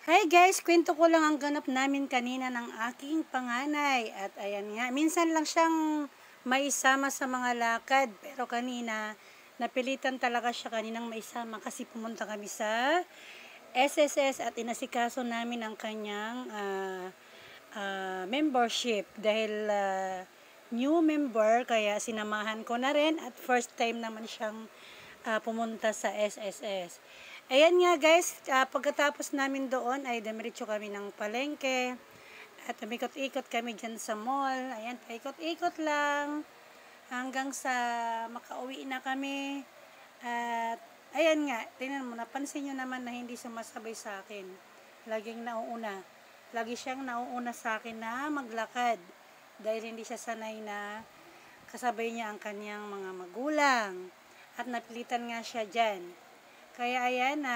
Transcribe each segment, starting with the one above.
Hi guys, kwento ko lang ang ganap namin kanina ng aking panganay. At ayan nga, minsan lang siyang maisama sa mga lakad. Pero kanina, napilitan talaga siya kaninang maisama kasi pumunta kami sa SSS at inasikaso namin ang kanyang membership. Dahil new member, kaya sinamahan ko na rin at first time naman siyang pumunta sa SSS. Ayan nga guys, pagkatapos namin doon ay demiretso kami ng palengke at umikot-ikot kami dyan sa mall. Ayan, paikot-ikot lang hanggang sa makauwi na kami. At ayan nga, tingnan mo, napansin nyo naman na hindi sumasabay sa akin. Laging nauuna. Lagi siyang nauuna sa akin na maglakad dahil hindi siya sanay na kasabay niya ang kanyang mga magulang. At napilitan nga siya dyan. Kaya ayan,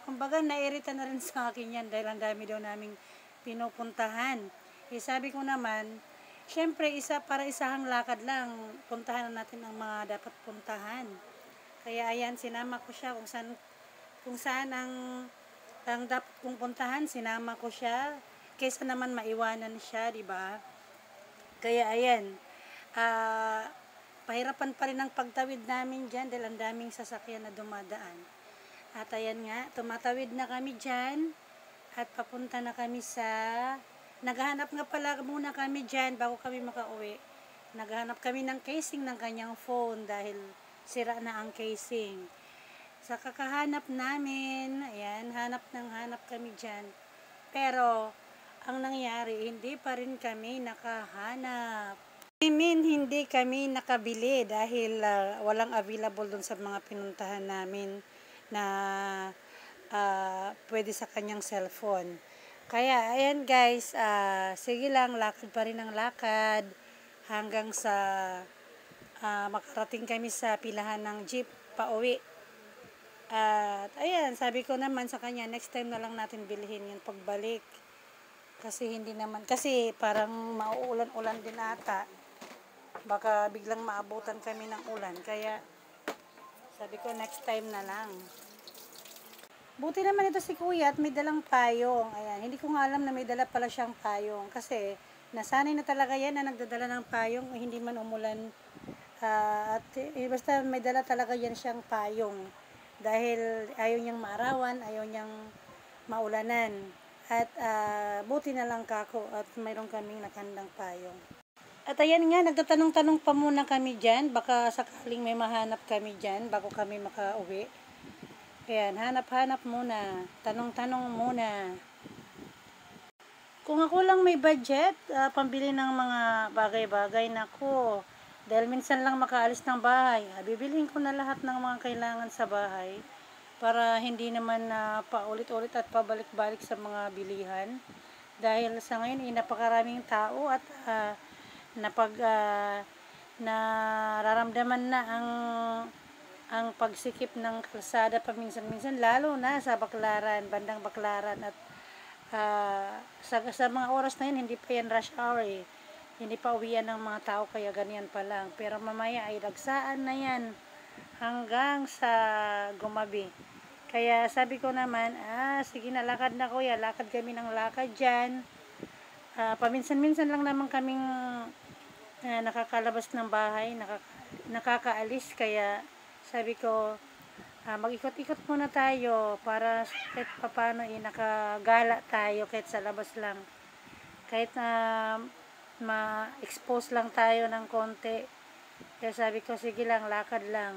kumbaga nairita na rin sa akin yan dahil ang dami daw naming pinupuntahan. Sabi ko naman, syempre para isahang lakad lang, puntahan na natin ang mga dapat puntahan. Kaya ayan, sinama ko siya kung saan ang dapat kong puntahan, sinama ko siya. Kaysa naman maiwanan siya, di ba? Kaya ayan, pahirapan pa rin ang pagtawid namin dyan dahil ang daming sasakyan na dumadaan. At ayan nga, tumatawid na kami dyan at papunta na kami naghahanap nga pala muna kami dyan bago kami makauwi. Naghahanap kami ng casing ng kanyang phone dahil sira na ang casing. Sa kakahanap namin, ayan, hanap kami dyan. Pero, ang nangyari, hindi pa rin kami nakahanap. Hindi kami nakabili dahil walang available dun sa mga pinuntahan namin na pwede sa kanyang cellphone. Kaya, ayan guys, sige lang, lakad pa rin ang lakad hanggang sa makarating kami sa pilahan ng jeep pauwi. At ayan, sabi ko naman sa kanya, next time na lang natin bilhin yung pagbalik. Kasi parang mauulan-ulan din ata. Baka biglang maabutan kami ng ulan. Kaya, sabi ko next time na lang. Buti naman ito si kuya at may dalang payong. Ayan, hindi ko nga alam na may dala pala siyang payong. Kasi, nasanay na talaga yan na nagdadala ng payong. Hindi man umulan. Basta may dala talaga yan siyang payong. Dahil ayaw niyang maarawan, ayaw niyang maulanan. At buti na lang kako at mayroon kaming nakandang payong. At ayan nga, nagtatanong-tanong pa muna kami dyan. Baka sakaling may mahanap kami dyan bago kami makauwi. Ayan, hanap-hanap muna. Tanong-tanong muna. Kung ako lang may budget, pambili ng mga bagay-bagay, nako. Dahil minsan lang makaalis ng bahay. Bibiliin ko na lahat ng mga kailangan sa bahay. Para hindi naman paulit-ulit at pabalik-balik sa mga bilihan. Dahil sa ngayon, napakaraming tao at nararamdaman na ang pagsikip ng kalsada paminsan-minsan, lalo na sa Baclaran, bandang Baclaran at sa mga oras na yun, hindi pa yan rush hour hindi pa uwian ng mga tao kaya ganyan pa lang, pero mamaya ay dagsaan na yan hanggang sa gumabi. Kaya sabi ko naman, sige na, lakad na kuya, lakad kami ng lakad dyan. Paminsan-minsan lang naman kaming nakakalabas ng bahay, nakakaalis, kaya sabi ko mag-ikot-ikot muna tayo para kahit papano nakagala tayo kahit sa labas lang, kahit ma-expose lang tayo ng konti. Kaya sabi ko sige lang, lakad lang.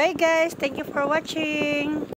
Bye guys. Thank you for watching.